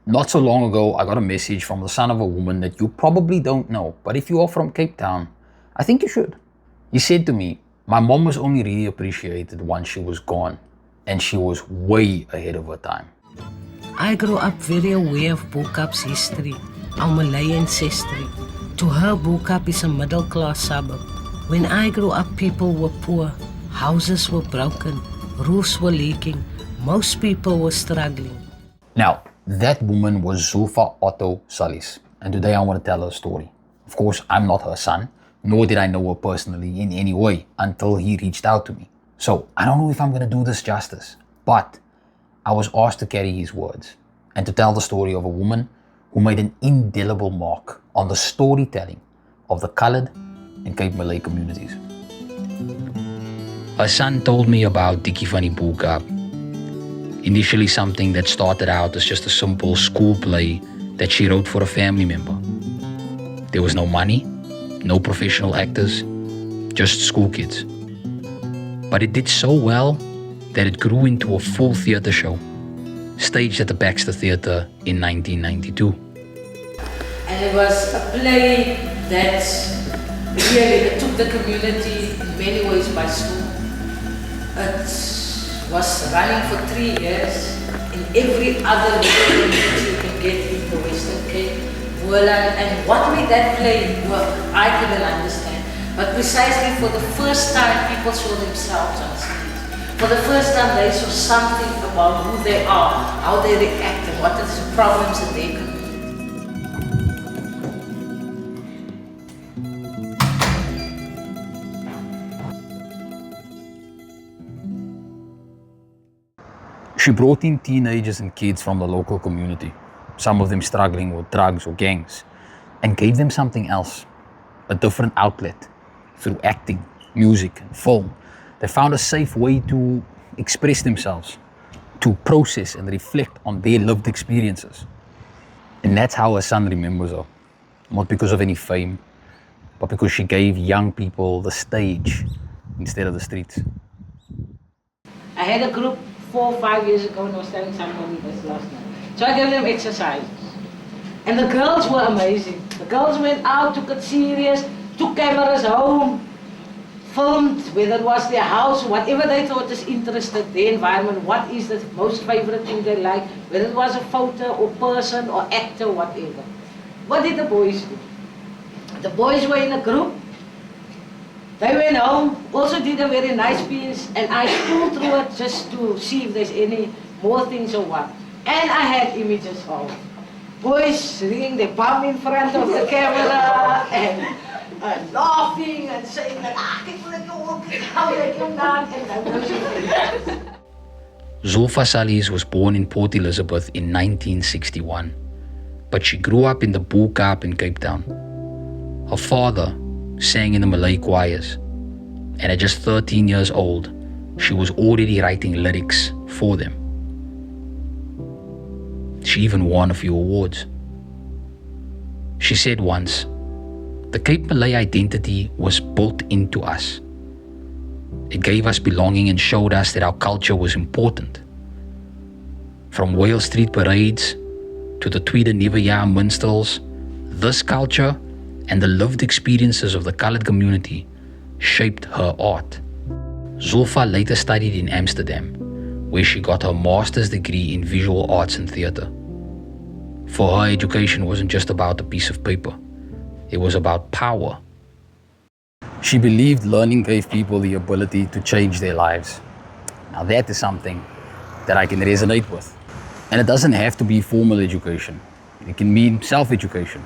Not so long ago, I got a message from the son of a woman that you probably don't know, but if you are from Cape Town, I think you should. He said to me, my mom was only really appreciated once she was gone, and she was way ahead of her time. I grew up very aware of Bo-Kaap's history, our Malay ancestry. To her, Bo-Kaap is a middle-class suburb. When I grew up, people were poor, houses were broken, roofs were leaking, most people were struggling. Now, that woman was Zulfah Otto-Sallies, and today I want to tell her story. Of course, I'm not her son, nor did I know her personally in any way until he reached out to me. So I don't know if I'm going to do this justice, but I was asked to carry his words and to tell the story of a woman who made an indelible mark on the storytelling of the coloured and Cape Malay communities. Her son told me about Dicki Ba, initially something that started out as just a simple school play that she wrote for a family member. There was no money, no professional actors, just school kids. But it did so well that it grew into a full theatre show, staged at the Baxter Theatre in 1992. And it was a play that really took the community in many ways by storm. It was running for 3 years in every other community you can get in the Western Cape, Woland, and what made that play work, I couldn't understand. But precisely for the first time, people saw themselves on stage. For the first time, they saw something about who they are, how they react, and what are the problems that they can. She brought in teenagers and kids from the local community, some of them struggling with drugs or gangs, and gave them something else, a different outlet through acting, music, and film. They found a safe way to express themselves, to process and reflect on their lived experiences. And that's how her son remembers her, not because of any fame, but because she gave young people the stage instead of the streets. I had a group 4 or 5 years ago, and I was telling somebody this last night. So I gave them exercises. And the girls were amazing. The girls went out, took it serious, took cameras home, filmed, whether it was their house, whatever they thought is interested, the environment, what is the most favorite thing they like, whether it was a photo or person or actor, whatever. What did the boys do? The boys were in a group. They went home, also did a very nice piece, and I scrolled through it just to see if there's any more things or what. And I had images of boys ringing their bum in front of the camera and laughing and saying that, how they came down, and those things. Zulfah Otto-Sallies was born in Port Elizabeth in 1961, but she grew up in the Bo-Kaap in Cape Town. Her father sang in the Malay choirs, and at just 13 years old, she was already writing lyrics for them. She even won a few awards. She said once, "The Cape Malay identity was built into us. It gave us belonging and showed us that our culture was important. From Whale Street parades to the Tweede Nuwe Jaar minstrels, this culture and the lived experiences of the coloured community shaped her art." Zulfa later studied in Amsterdam, where she got her master's degree in visual arts and theatre. For her, education wasn't just about a piece of paper. It was about power. She believed learning gave people the ability to change their lives. Now that is something that I can resonate with. And it doesn't have to be formal education. It can mean self-education,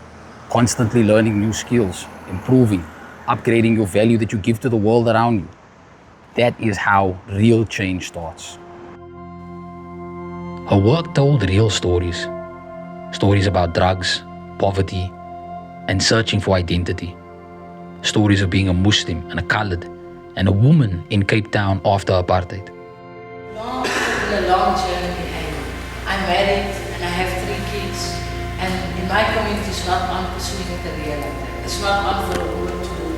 constantly learning new skills, improving, upgrading your value that you give to the world around you. That is how real change starts. Her work told real stories. Stories about drugs, poverty, and searching for identity. Stories of being a Muslim and a coloured and a woman in Cape Town after apartheid. It's been a long journey, and I'm married and I have 3 kids. And in my community, it's not on pursuing a career like that. It's not on for a woman to do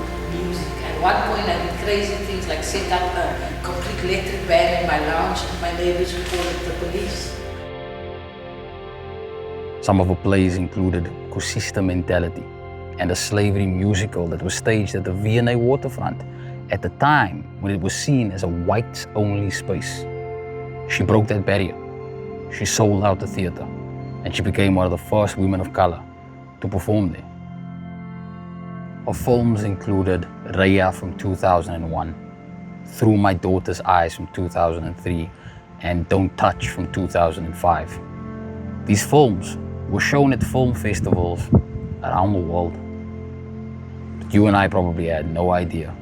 music. At one point, I did crazy things like set up a complete electric band in my lounge, and my neighbors would call it the police. Some of her plays included Kusista Mentality and a slavery musical that was staged at the V&A waterfront at the time when it was seen as a whites-only space. She broke that barrier. She sold out the theatre, and she became one of the first women of color to perform there. Her films included Raya from 2001, Through My Daughter's Eyes from 2003, and Don't Touch from 2005. These films were shown at film festivals around the world. But you and I probably had no idea.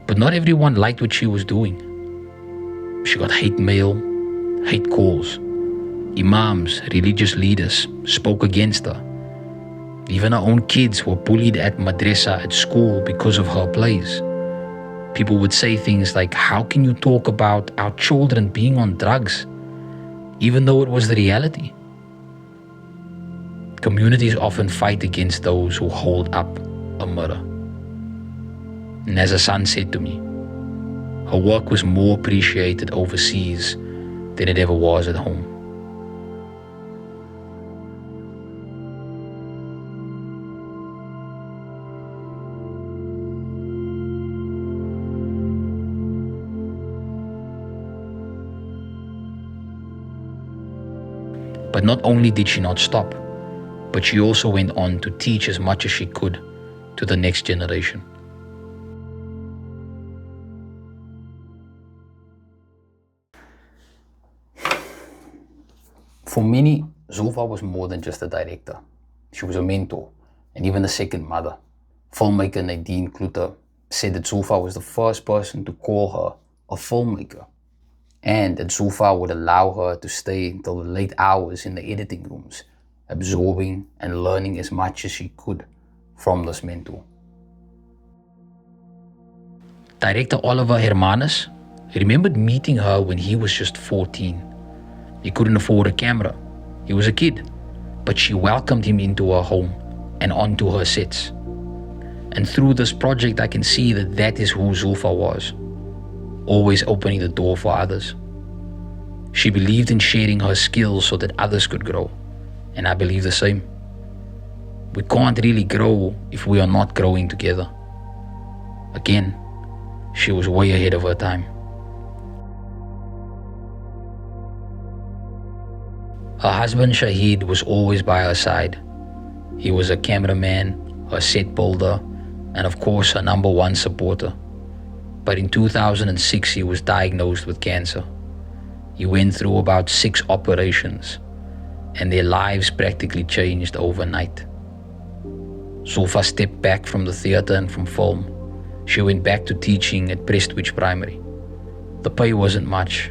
But not everyone liked what she was doing. She got hate mail, hate calls. Imams, religious leaders, spoke against her. Even her own kids were bullied at madrasa at school because of her plays. People would say things like, "How can you talk about our children being on drugs?" even though it was the reality. Communities often fight against those who hold up a mirror. And as her son said to me, her work was more appreciated overseas than it ever was at home. But not only did she not stop, but she also went on to teach as much as she could to the next generation. For many, Zulfa was more than just a director. She was a mentor and even a second mother. Filmmaker Nadine Cloete said that Zulfa was the first person to call her a filmmaker, and that Zulfa would allow her to stay until the late hours in the editing rooms, absorbing and learning as much as she could from this mentor. Director Oliver Hermanus remembered meeting her when he was just 14. He couldn't afford a camera. He was a kid, but she welcomed him into her home and onto her sets. And through this project, I can see that that is who Zulfa was, always opening the door for others. She believed in sharing her skills so that others could grow, and I believe the same. We can't really grow if we are not growing together. Again, she was way ahead of her time. Her husband Shahid was always by her side. He was a cameraman, her set builder, and of course her number one supporter. But in 2006 he was diagnosed with cancer. He went through about 6 operations, and their lives practically changed overnight. Zulfa stepped back from the theatre and from film. She went back to teaching at Prestwich Primary. The pay wasn't much,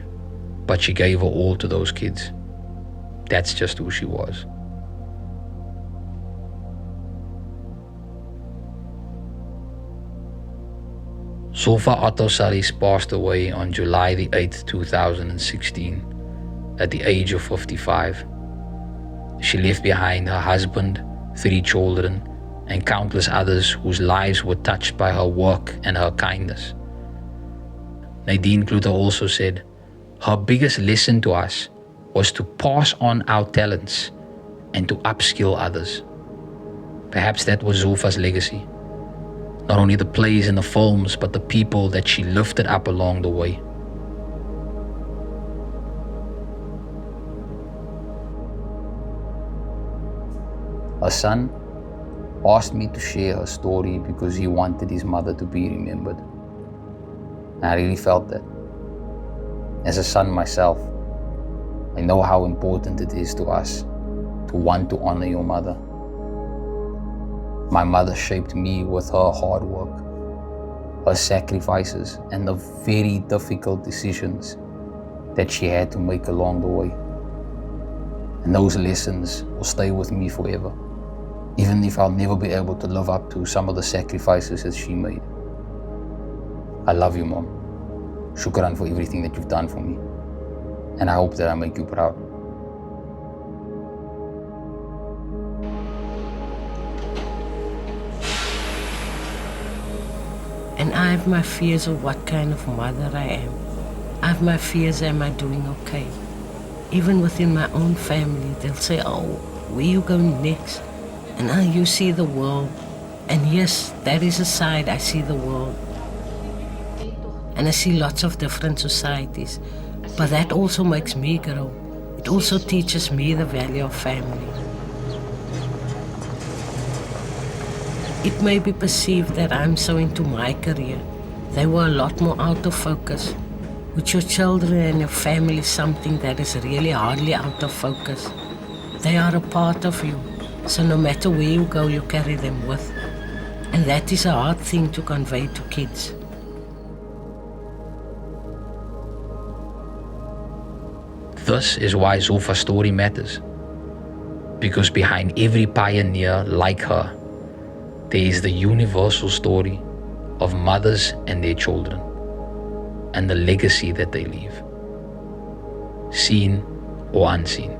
but she gave her all to those kids. That's just who she was. Zulfah Otto-Sallies passed away on July the 8th, 2016, at the age of 55. She left behind her husband, 3 children, and countless others whose lives were touched by her work and her kindness. Nadine Cloete also said, her biggest lesson to us was to pass on our talents and to upskill others. Perhaps that was Zulfa's legacy. Not only the plays and the films, but the people that she lifted up along the way. Her son asked me to share her story because he wanted his mother to be remembered. And I really felt that. As a son myself, I know how important it is to us to want to honor your mother. My mother shaped me with her hard work, her sacrifices, and the very difficult decisions that she had to make along the way. And those lessons will stay with me forever, even if I'll never be able to live up to some of the sacrifices that she made. I love you, Mom. Shukran for everything that you've done for me. And I hope that I make you proud. And I have my fears of what kind of mother I am. I have my fears, am I doing okay? Even within my own family, they'll say, oh, where you going next? And you see the world. And yes, that is a side I see the world. And I see lots of different societies. But that also makes me grow. It also teaches me the value of family. It may be perceived that I'm so into my career. They were a lot more out of focus. With your children and your family, something that is really hardly out of focus. They are a part of you. So no matter where you go, you carry them with. And that is a hard thing to convey to kids. This is why Zulfa's story matters. Because behind every pioneer like her, there is the universal story of mothers and their children, and the legacy that they leave, seen or unseen.